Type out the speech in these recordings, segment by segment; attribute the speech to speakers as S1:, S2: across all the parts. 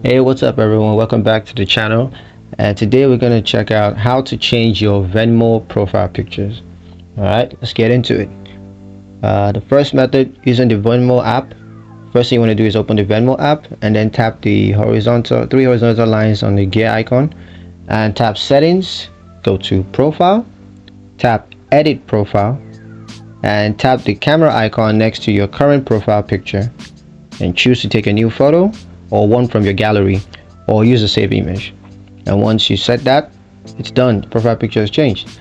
S1: Hey, what's up everyone? Welcome back to the channel. And today we're going to check out how to change your Venmo profile pictures. Alright, let's get into it. The first method, using the Venmo app. First thing you want to do is open the Venmo app and then tap the three horizontal lines on the gear icon and tap settings, go to profile, tap edit profile and tap the camera icon next to your current profile picture and choose to take a new photo or one from your gallery or use a save image. And once you set that, it's done. The profile picture has changed.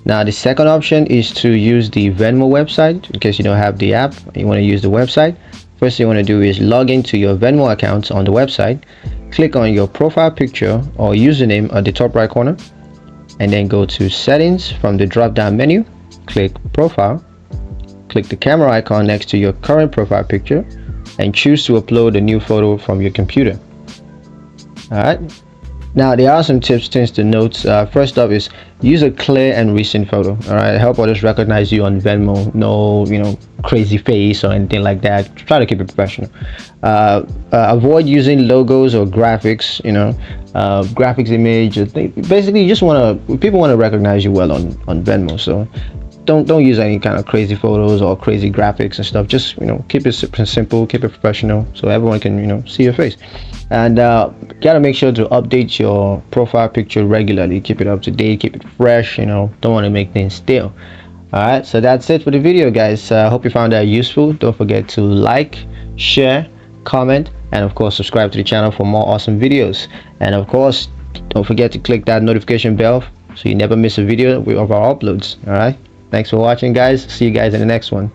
S1: Now the second option is to use the Venmo website. In case you don't have the app, you want to use the website. First thing you want to do is log into your Venmo account on the website, click on your profile picture or username at the top right corner, and then go to settings. From the drop down menu, click profile, click the camera icon next to your current profile picture and choose to upload a new photo from your computer. Alright, now there are some tips, things to note. First up is use a clear and recent photo. Alright, help others recognize you on Venmo. No crazy face or anything like that. Try to keep it professional. Avoid using logos or graphics, graphics image. Basically, you just people want to recognize you well on Venmo, so don't use any kind of crazy photos or crazy graphics and stuff. Just keep it simple, keep it professional, so everyone can see your face. And gotta make sure to update your profile picture regularly. Keep it up to date, keep it fresh. Don't want to make things stale. All right, so that's it for the video, guys. Hope you found that useful. Don't forget to like, share, comment, and of course subscribe to the channel for more awesome videos. And of course, don't forget to click that notification bell so you never miss a video of our uploads. All right, thanks for watching, guys. See you guys in the next one.